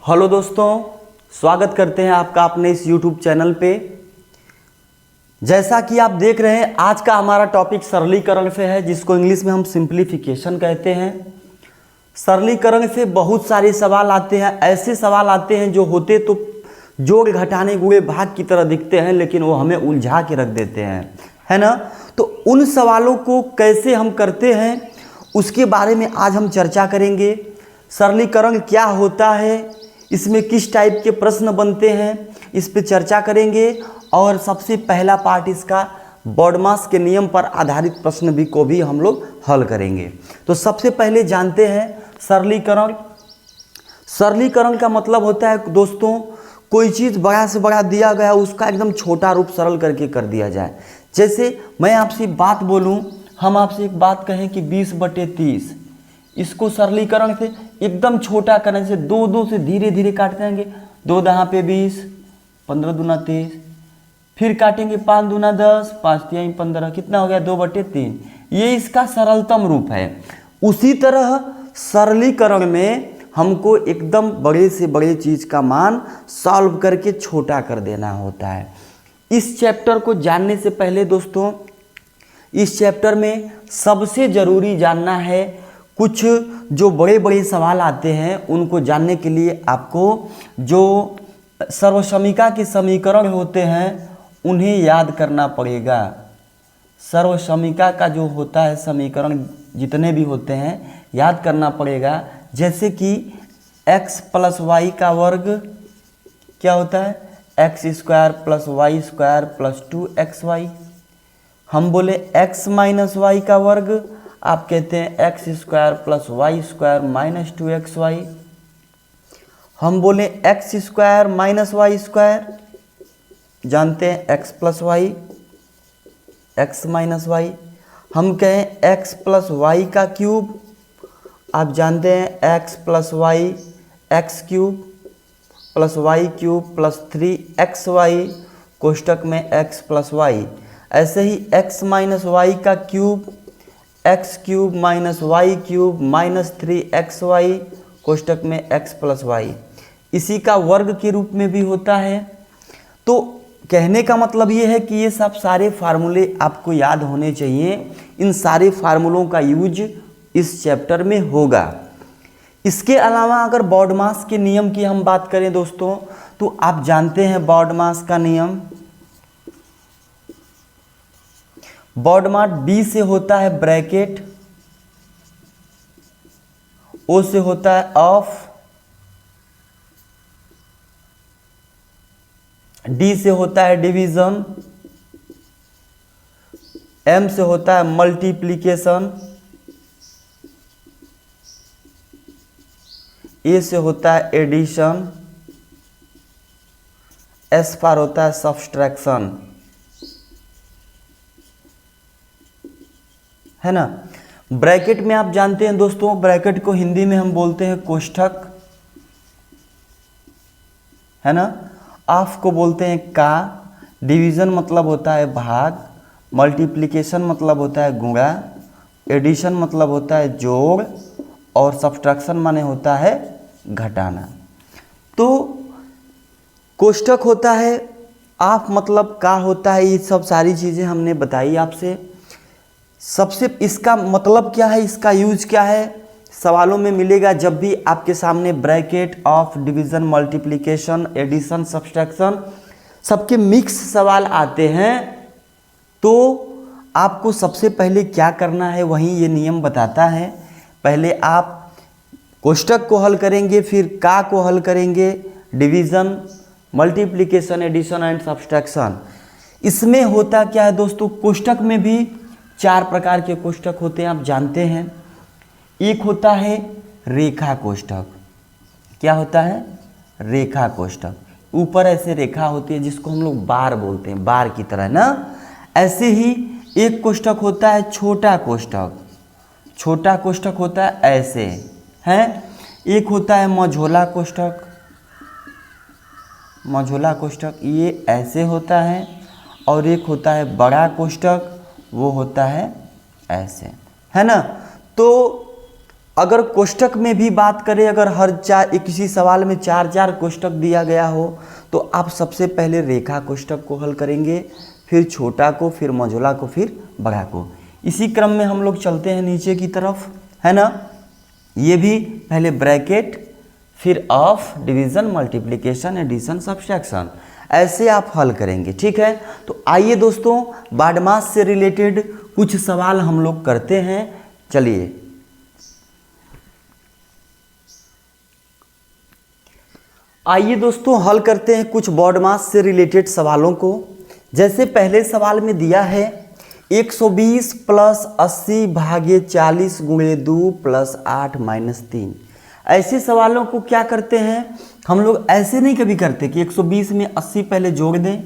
Hello दोस्तों, स्वागत करते हैं आपका अपने इस YouTube चैनल पे। जैसा कि आप देख रहे हैं, आज का हमारा टॉपिक सरलीकरण से है, जिसको इंग्लिश में हम सिंप्लीफिकेशन कहते हैं। सरलीकरण से बहुत सारे सवाल आते हैं। ऐसे सवाल आते हैं जो होते तो जोड़ घटाने गुणे भाग की तरह दिखते हैं, लेकिन वो हमें उलझा के रख देते हैं, है ना। तो उन सवालों को कैसे हम करते हैं उसके बारे में आज हम चर्चा करेंगे। सरलीकरण क्या होता है, इसमें किस टाइप के प्रश्न बनते हैं, इस पे चर्चा करेंगे। और सबसे पहला पार्ट इसका बॉडमास के नियम पर आधारित प्रश्न को भी हम लोग हल करेंगे। तो सबसे पहले जानते हैं सरलीकरण। सरलीकरण का मतलब होता है दोस्तों, कोई चीज़ बड़ा से बड़ा दिया गया उसका एकदम छोटा रूप सरल करके कर दिया जाए। जैसे मैं आपसे बात बोलूं, हम आपसे एक बात कहें कि 20/30, इसको सरलीकरण से एकदम छोटा करने से दो से धीरे धीरे काटते जाएंगे। 2 दहा पे 20, 15 दूना 30, फिर काटेंगे 5 दूना 10, 5 तिहाई 15, कितना हो गया 2/3। ये इसका सरलतम रूप है। उसी तरह सरलीकरण में हमको एकदम बड़े से बड़े चीज़ का मान सॉल्व करके छोटा कर देना होता है। इस चैप्टर को जानने से पहले दोस्तों, इस चैप्टर में सबसे ज़रूरी जानना है, कुछ जो बड़े बड़े सवाल आते हैं उनको जानने के लिए आपको जो सर्वसमीका के समीकरण होते हैं उन्हें याद करना पड़ेगा। सर्वसमीका का जो होता है समीकरण जितने भी होते हैं याद करना पड़ेगा। जैसे कि x + y का वर्ग क्या होता है, x² + y² + 2xy। हम बोले x - y का वर्ग, आप कहते हैं x² + y² - 2xy। हम बोले x² - y², जानते हैं x + y, x - y। हम कहें x + y का क्यूब, आप जानते हैं x + y x³ + y³ + 3xy कोष्टक में x + y। ऐसे ही x - y का क्यूब, x³ - y³ - 3xy कोष्टक में x + y, इसी का वर्ग के रूप में भी होता है। तो कहने का मतलब ये है कि ये सब सारे फार्मूले आपको याद होने चाहिए। इन सारे फार्मूलों का यूज इस चैप्टर में होगा। इसके अलावा अगर बॉडमास के नियम की हम बात करें दोस्तों, तो आप जानते हैं बॉडमास का नियम। बॉडमास B से होता है ब्रैकेट, O से होता है ऑफ, D से होता है डिवीजन, M से होता है मल्टीप्लिकेशन, A से होता है एडिशन, S पर होता है सब्सट्रैक्शन, है ना। ब्रैकेट में आप जानते हैं दोस्तों, ब्रैकेट को हिंदी में हम बोलते हैं कोष्ठक, है ना। ऑफ को बोलते हैं का, डिवीजन मतलब होता है भाग, मल्टीप्लिकेशन मतलब होता है गुणा, एडिशन मतलब होता है जोड़, और सब्सट्रैक्शन माने होता है घटाना। तो कोष्ठक होता है, ऑफ मतलब का होता है, ये सब सारी चीज़ें हमने बताई आपसे। सबसे इसका मतलब क्या है, इसका यूज क्या है, सवालों में मिलेगा। जब भी आपके सामने bracket, of, division, multiplication, addition, subtraction सबके मिक्स सवाल आते हैं, तो आपको सबसे पहले क्या करना है वहीं ये नियम बताता है। पहले आप कोष्ठक को हल करेंगे, फिर का को हल करेंगे, division, multiplication, addition and subtraction. इसमें होता क्या है दोस्तों, कोष्ठक में भी 4 प्रकार के कोष्ठक होते हैं, आप जानते हैं। एक होता है रेखा कोष्ठक। क्या होता है, रेखा कोष्ठक। ऊपर ऐसे रेखा होती है जिसको हम लोग बार बोलते हैं, बार की तरह ना। ऐसे ही एक कोष्ठक होता है छोटा कोष्ठक। छोटा कोष्ठक होता है ऐसे, है। एक होता है मझोला कोष्ठक। मझोला कोष्ठक ये ऐसे होता है। और एक होता है बड़ा कोष्ठक, वो होता है ऐसे, है ना। तो अगर कोष्टक में भी बात करें, अगर हर किसी सवाल में 4-4 कोष्टक दिया गया हो तो आप सबसे पहले रेखा कोष्टक को हल करेंगे, फिर छोटा को, फिर मझोला को, फिर बड़ा को। इसी क्रम में हम लोग चलते हैं नीचे की तरफ, है ना। ये भी पहले ब्रैकेट, फिर of, division, multiplication, addition, subtraction, ऐसे आप हल करेंगे, ठीक है। तो आइए दोस्तों बाडमास से रिलेटेड कुछ सवाल हम लोग करते हैं। चलिए, आइए दोस्तों हल करते हैं कुछ बॉडमास से रिलेटेड सवालों को। जैसे पहले सवाल में दिया है 120 प्लस 80 भागे 40 गुणे 2 प्लस 8 माइनस 3। ऐसे सवालों को क्या करते हैं हम लोग, ऐसे नहीं कभी करते कि 120 में 80 पहले जोड़ दें,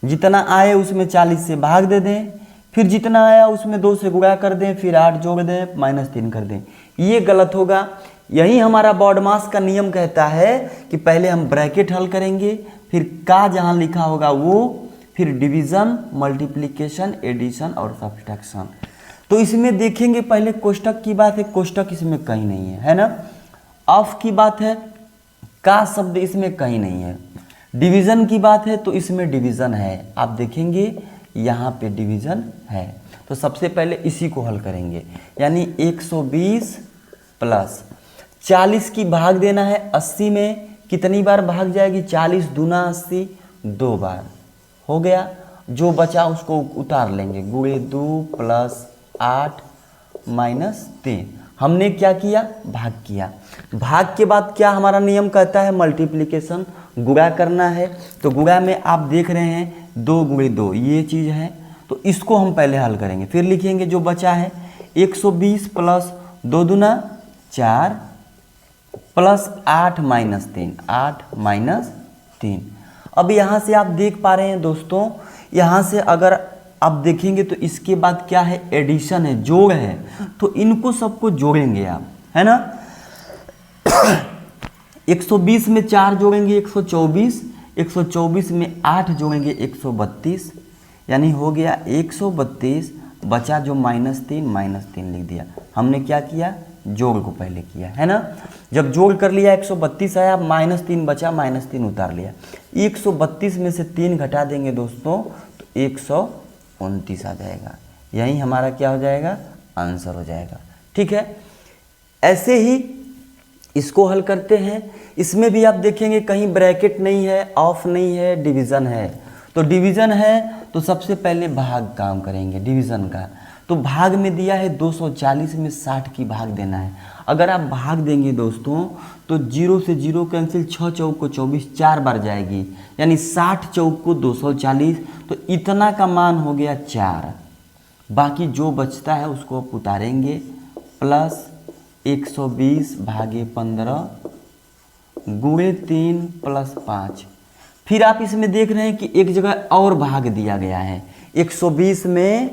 जितना आए उसमें 40 से भाग दे दें, फिर जितना आया उसमें 2 से गुणा कर दें, फिर 8 जोड़ दें, माइनस 3 कर दें। ये गलत होगा। यही हमारा बॉडमास का नियम कहता है कि पहले हम ब्रैकेट हल करेंगे, फिर का जहाँ लिखा होगा वो, फिर डिवीज़न, मल्टीप्लिकेशन, एडिशन और सब्सट्रैक्शन। तो इसमें देखेंगे पहले कोष्टक की बात है, कोष्टक इसमें कहीं नहीं है ना। ऑफ की बात है, का शब्द इसमें कहीं नहीं है। डिवीज़न की बात है तो इसमें डिवीज़न है, आप देखेंगे यहाँ पे डिवीज़न है। तो सबसे पहले इसी को हल करेंगे, यानी 120 प्लस 40 की भाग देना है 80 में, कितनी बार भाग जाएगी, 40 दूना 80, 2 बार हो गया। जो बचा उसको उतार लेंगे, गुणे 2 प्लस 8 माइनस 3। हमने क्या किया, भाग किया। भाग के बाद क्या हमारा नियम कहता है, मल्टीप्लिकेशन, गुणा करना है। तो गुणा में आप देख रहे हैं 2 गुणे 2 ये चीज़ है, तो इसको हम पहले हल करेंगे, फिर लिखेंगे जो बचा है 120 प्लस 2 दूना 4 प्लस 8 माइनस 3, 8 माइनस 3। अब यहाँ से आप देख पा रहे हैं दोस्तों, यहाँ से अगर आप देखेंगे तो इसके बाद क्या है, एडिशन है, जोड़ है। तो इनको सबको जोड़ेंगे आप, है ना। 120 में 4 जोड़ेंगे 124, 124 में 8 जोड़ेंगे 132, यानी हो गया 132। बचा जो माइनस 3 लिख दिया। हमने क्या किया, जोड़ को पहले किया, है ना। जब जोड़ कर लिया 132 आया, माइनस 3 बचा, माइनस 3 उतार लिया। 132 में से 3 घटा देंगे दोस्तों तो 129 आ जाएगा। यही हमारा क्या हो जाएगा, आंसर हो जाएगा, ठीक है। ऐसे ही इसको हल करते हैं। इसमें भी आप देखेंगे कहीं ब्रैकेट नहीं है, ऑफ नहीं है, डिवीज़न है। तो डिवीज़न है तो सबसे पहले भाग काम करेंगे डिवीज़न का। तो भाग में दिया है 240 में 60 की भाग देना है। अगर आप भाग देंगे दोस्तों तो 0 से 0 कैंसिल, 6 चौक को 24, 4 बार जाएगी, यानी 60 चौक को 240, तो इतना का मान हो गया 4। बाकी जो बचता है उसको आप उतारेंगे, प्लस 120 भागे 15 गुणे 3 प्लस 5। फिर आप इसमें देख रहे हैं कि एक जगह और भाग दिया गया है, 120 में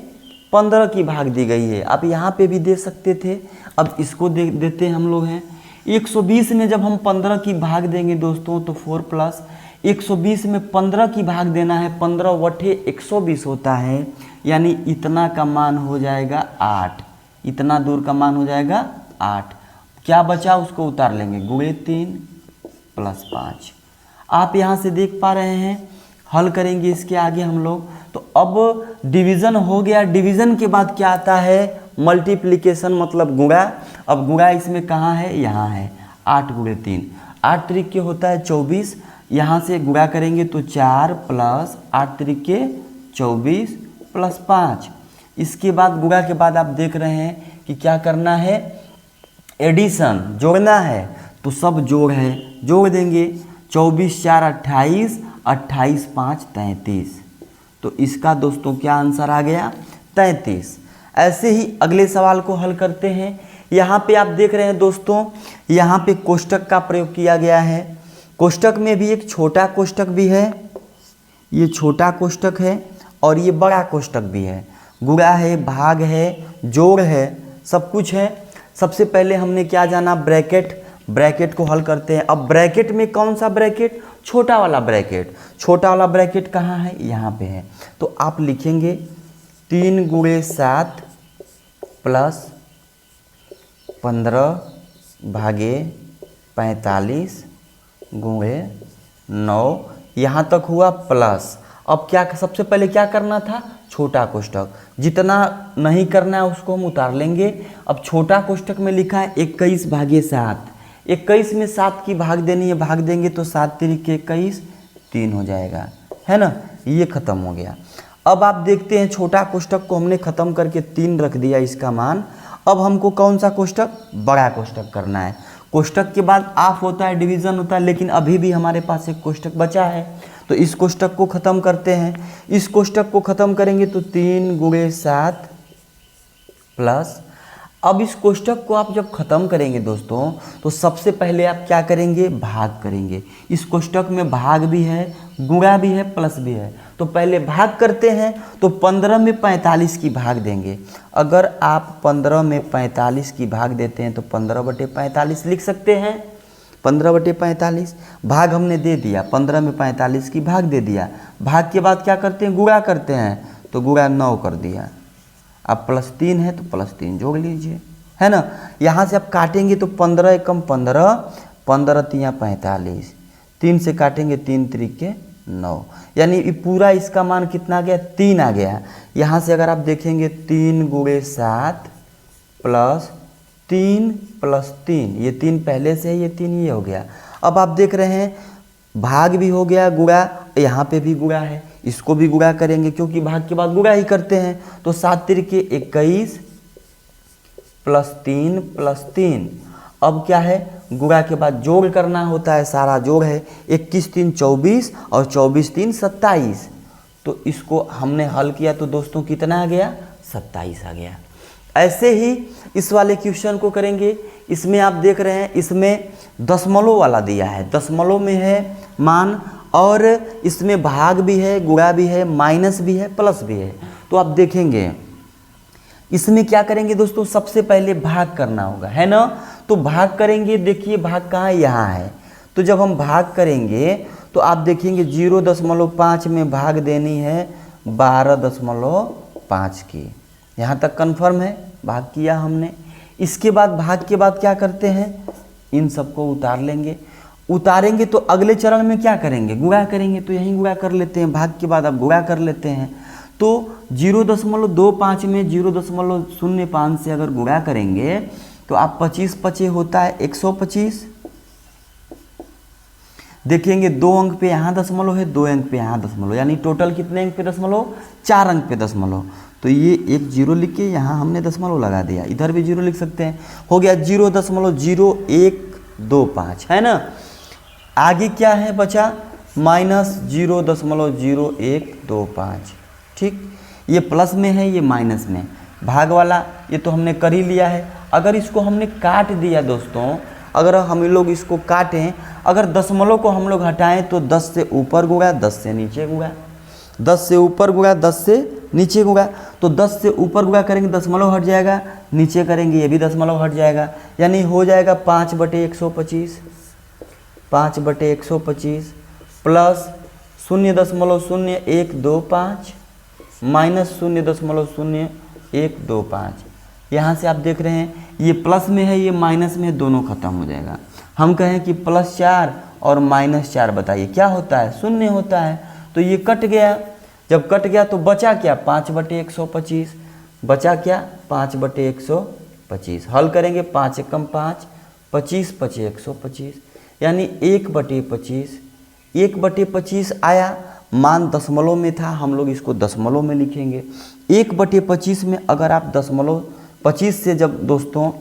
15 की भाग दी गई है। आप यहाँ पे भी दे सकते थे, अब इसको देते हम लोग हैं। 120 में जब हम 15 की भाग देंगे दोस्तों तो 4 प्लस 120 में 15 की भाग देना है, 15 वठे 120 होता है, यानी इतना का मान हो जाएगा 8। इतना दूर का मान हो जाएगा 8। क्या बचा उसको उतार लेंगे, गुणे 3 प्लस 5। आप यहाँ से देख पा रहे हैं, हल करेंगे इसके आगे हम लोग। तो अब डिवीज़न हो गया। डिवीज़न के बाद क्या आता है, मल्टीप्लिकेशन मतलब गुणा। अब गुणा इसमें कहाँ है, यहाँ है, 8 गुणे 3, 8 त्रिके होता है 24। यहाँ से गुणा करेंगे तो 4 प्लस 8 त्रिके 24 प्लस 5। इसके बाद गुणा के बाद आप देख रहे हैं कि क्या करना है, एडिशन, जोड़ना है। तो सब जोड़ है, जोड़ देंगे। 24 4 28, 28 5 33। तो इसका दोस्तों क्या आंसर आ गया, 33। ऐसे ही अगले सवाल को हल करते हैं। यहाँ पे आप देख रहे हैं दोस्तों, यहाँ पे कोष्टक का प्रयोग किया गया है। कोष्टक में भी एक छोटा कोष्टक भी है, ये छोटा कोष्टक है, और ये बड़ा कोष्टक भी है। गुणा है, भाग है, जोड़ है, सब कुछ है। सबसे पहले हमने क्या जाना, ब्रैकेट। ब्रैकेट को हल करते हैं। अब ब्रैकेट में कौन सा ब्रैकेट, छोटा वाला ब्रैकेट। छोटा वाला ब्रैकेट कहाँ है, यहाँ पे है। तो आप लिखेंगे 3 गुणे 7 प्लस 15/45 गुणे 9, यहाँ तक हुआ प्लस। अब क्या सबसे पहले क्या करना था, छोटा कोष्टक, जितना नहीं करना है उसको हम उतार लेंगे। अब छोटा कोष्टक में लिखा है 21/7, 21 में 7 की भाग देनी है, भाग देंगे तो 7 तिरिक 21, 3 हो जाएगा, है ना, ये खत्म हो गया। अब आप देखते हैं छोटा कोष्टक को हमने खत्म करके 3 रख दिया इसका मान। अब हमको कौन सा कोष्टक, बड़ा कोष्टक करना है। कोष्टक के बाद ऑफ होता है, डिवीजन होता है, लेकिन अभी भी हमारे पास एक कोष्टक बचा है, तो इस कोष्टक को खत्म करते हैं। इस कोष्टक को खत्म करेंगे तो 3 × 7 प्लस। अब इस कोष्टक को आप जब खत्म करेंगे दोस्तों, तो सबसे पहले आप क्या करेंगे, भाग करेंगे। इस कोष्टक में भाग भी है, गुणा भी है, प्लस भी है, तो पहले भाग करते हैं। तो 15 में 45 की भाग देंगे। अगर आप 15 में 45 की भाग देते हैं तो 15/45 लिख सकते हैं। 15/45 भाग हमने दे दिया, 15 में 45 की भाग दे दिया। भाग के बाद क्या करते हैं, गुणा करते हैं, तो गुणा 9 कर दिया। अब +3 है तो +3 जोड़ लीजिए, है ना। यहाँ से आप काटेंगे तो 15 एकम 15, 15 तिया 45, 3 से काटेंगे 3 त्रिके 9, यानी ये पूरा इसका मान कितना आ गया, 3 आ गया। यहाँ से अगर आप देखेंगे 3 × 7 प्लस 3 + 3, ये 3 पहले से है, ये 3 ये हो गया। अब आप देख रहे हैं भाग भी हो गया, गुणा यहाँ पे भी गुणा है, इसको भी गुणा करेंगे क्योंकि भाग के बाद गुणा ही करते हैं। तो 7 तिरिके 21 + 3 + 3। अब क्या है, गुणा के बाद जोड़ करना होता है, सारा जोड़ है। 21 3 24 और 24 3 27। तो इसको हमने हल किया तो दोस्तों कितना आ गया, 27 आ गया। ऐसे ही इस वाले क्वेश्चन को करेंगे। इसमें आप देख रहे हैं, इसमें दशमलव वाला दिया है, दशमलव में है मान, और इसमें भाग भी है, गुणा भी है, माइनस भी है, प्लस भी है। तो आप देखेंगे इसमें क्या करेंगे दोस्तों, सबसे पहले भाग करना होगा, है ना। तो भाग करेंगे, देखिए भाग कहाँ है, यहाँ है। तो जब हम भाग करेंगे तो आप देखेंगे 0.5 में भाग देनी है 12.5 की। यहाँ तक कन्फर्म है, भाग किया हमने। इसके बाद भाग के बाद क्या करते हैं, इन सबको उतार लेंगे। उतारेंगे तो अगले चरण में क्या करेंगे, गुणा करेंगे। तो यहीं गुणा कर लेते हैं, भाग के बाद अब गुणा कर लेते हैं। तो 0.25 में 0.05 से अगर गुणा करेंगे तो आप 25 25 होता है 125। देखेंगे 2 अंक पे यहाँ दशमलव है, 2 अंक पे यहाँ दशमलव, यानी टोटल कितने अंक पे दशमलव, 4 अंक पे दशमलव। तो ये एक 0 लिख के यहाँ हमने दशमलव लगा दिया, इधर भी 0 लिख सकते हैं। हो गया 0.0125, है ना। आगे क्या है बचा, -0.0125। ठीक, ये प्लस में है, ये माइनस में। भाग वाला ये तो हमने कर ही लिया है। अगर इसको हमने काट दिया दोस्तों, अगर हम लोग इसको काटें, अगर दशमलव को हम लोग हटाएं तो 10 से ऊपर गुणा 10 से नीचे गुणा, 10 से ऊपर गुणा 10 से नीचे गुणा। तो 10 से ऊपर गुणा करेंगे दशमलव हट जाएगा, नीचे करेंगे ये भी दशमलव हट जाएगा, यानी हो जाएगा 5/125, 5/125 प्लस 0.0125 माइनस 0.0125। यहाँ से आप देख रहे हैं ये प्लस में है, ये माइनस में है, दोनों खत्म हो जाएगा। हम कहें कि +4 और -4 बताइए क्या होता है, 0 होता है। तो ये कट गया, जब कट गया तो बचा क्या, 5/125, बचा क्या 5/125। हल करेंगे 5 एकम 5, 25 25 125, यानी 1/25। 1/25 आया, मान दशमलव में था, हम लोग इसको दशमलव में लिखेंगे। 1/25 में अगर आप दशमलव 25 से जब दोस्तों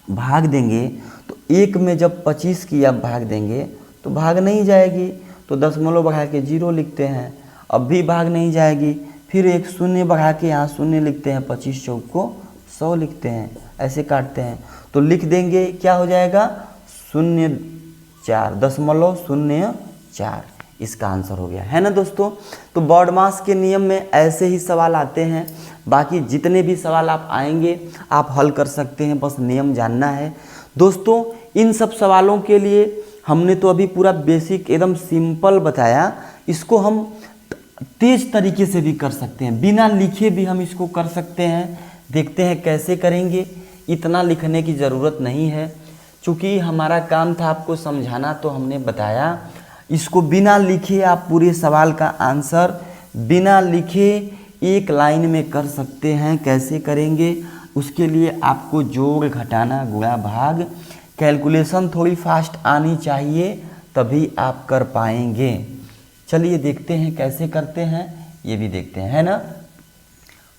भाग देंगे तो 1 में जब 25 की आप भाग देंगे तो भाग नहीं जाएगी, तो दशमलव बढ़ा के 0 लिखते हैं। अब भी भाग नहीं जाएगी, फिर एक 0 बढ़ा के यहाँ 0 लिखते हैं, 25 चौक को 100 लिखते हैं, ऐसे काटते हैं। तो लिख देंगे क्या हो जाएगा 0.4, इसका आंसर हो गया, है ना दोस्तों। तो बॉडमास के नियम में ऐसे ही सवाल आते हैं, बाकी जितने भी सवाल आप आएंगे आप हल कर सकते हैं, बस नियम जानना है दोस्तों। इन सब सवालों के लिए हमने तो अभी पूरा बेसिक एकदम सिंपल बताया, इसको हम तेज तरीके से भी कर सकते हैं, बिना लिखे भी हम इसको कर सकते हैं। देखते हैं कैसे करेंगे, इतना लिखने की ज़रूरत नहीं है, चूँकि हमारा काम था आपको समझाना तो हमने बताया। इसको बिना लिखे आप पूरे सवाल का आंसर बिना लिखे एक लाइन में कर सकते हैं। कैसे करेंगे? उसके लिए आपको जोड़, घटाना, गुणा, भाग, कैलकुलेशन थोड़ी फास्ट आनी चाहिए, तभी आप कर पाएंगे। चलिए देखते हैं कैसे करते हैं, ये भी देखते हैं, है ना।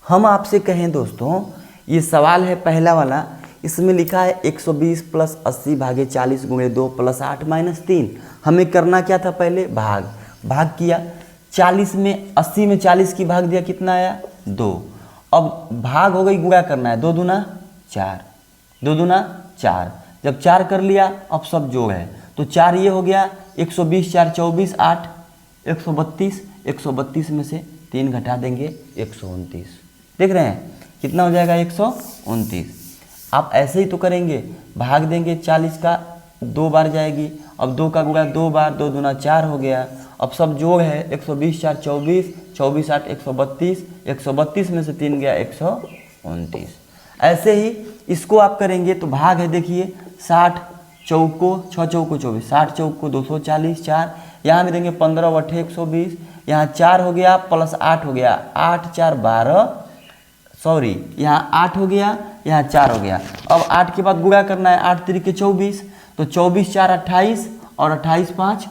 हम आपसे कहें दोस्तों, ये सवाल है पहला वाला, इसमें लिखा है 120 प्लस 80 भागे 40 गुणे 2 प्लस 8 माइनस 3। हमें करना क्या था? पहले भाग किया। 40 में 80 में 40 की भाग दिया, कितना आया? 2। अब भाग हो गई, गुणा करना है, 2 दूना 4, 2 दूना 4। जब 4 कर लिया, अब सब जोड़ है, तो 4 ये हो गया, 120 4 24 8 132। 132 में से 3 घटा देंगे, 129। देख रहे हैं कितना हो जाएगा? 129। आप ऐसे ही तो करेंगे, भाग देंगे 40 का 2 बार जाएगी, अब 2 का गुणा 2 बार, 2 दूना 4 हो गया। अब सब जोड़ है, 120 4 24 24 8 132। 132 में से 3 गया, 129। ऐसे ही इसको आप करेंगे तो भाग है, देखिए 60 चौको 6 चौको 24, 60 चौको 240, 4 यहाँ भी देंगे 15 बटे 120, यहाँ 4 हो गया प्लस 8 हो गया, 8 4 12, सॉरी यहाँ 8 हो गया, यहाँ 4 हो गया। अब 8 के बाद गुणा करना है, 8 3 के 24, तो 24 4 28 और 28 5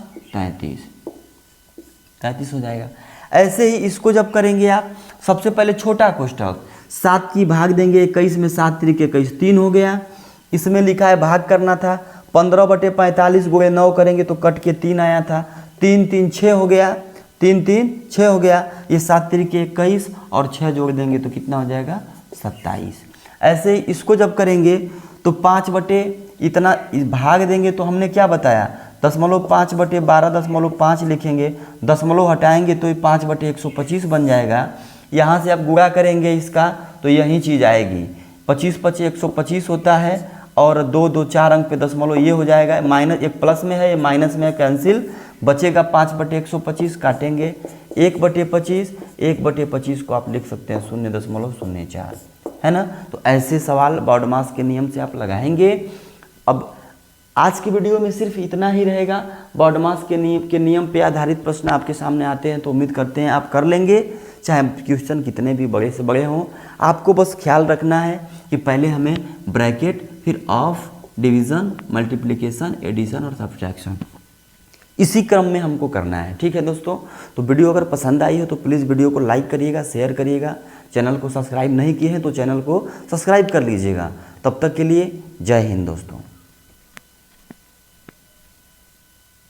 33 हो जाएगा। ऐसे ही इसको जब करेंगे आप, सबसे पहले छोटा कोष्ठक 7 की भाग देंगे 21 में, 7 3 के 21, 3 हो गया। इसमें लिखा है भाग करना था, 15 बटे 45 गुणे 9 करेंगे तो कट के 3 आया था, 3 3 6 हो गया, 3 3 6 हो गया। ये 7 3 के 21 और 6 जोड़ देंगे तो कितना हो जाएगा? 27। ऐसे ही इसको जब करेंगे तो 5 बटे इतना भाग देंगे, तो हमने क्या बताया? 0.5 बटे 12.5 लिखेंगे, दशमलव हटाएंगे तो 5 बटे 125 बन जाएगा। यहाँ से आप गुणा करेंगे इसका तो यही चीज़ आएगी, 25 25 125 होता है, और 2 2 4 अंक पे दशमलव ये हो जाएगा। माइनस, एक प्लस में है, ये माइनस में है, कैंसिल, बचेगा 5 बटे 125, काटेंगे 1 बटे 25, 1 बटे 25 को आप लिख सकते हैं 0.04, है ना। तो ऐसे सवाल बॉडमास के नियम से आप लगाएंगे। अब आज की वीडियो में सिर्फ इतना ही रहेगा। बॉडमास के नियम पे आधारित प्रश्न आपके सामने आते हैं, तो उम्मीद करते हैं आप कर लेंगे, चाहे क्वेश्चन कितने भी बड़े से बड़े हों। आपको बस ख्याल रखना है कि पहले हमें ब्रैकेट, फिर ऑफ, डिवीज़न, मल्टीप्लिकेशन, एडिशन और सब्ट्रैक्शन, इसी क्रम में हमको करना है। ठीक है दोस्तों, तो वीडियो अगर पसंद आई हो तो प्लीज़ वीडियो को लाइक करिएगा, शेयर करिएगा। चैनल को सब्सक्राइब नहीं किए हैं तो चैनल को सब्सक्राइब कर लीजिएगा। तब तक के लिए जय हिंद दोस्तों।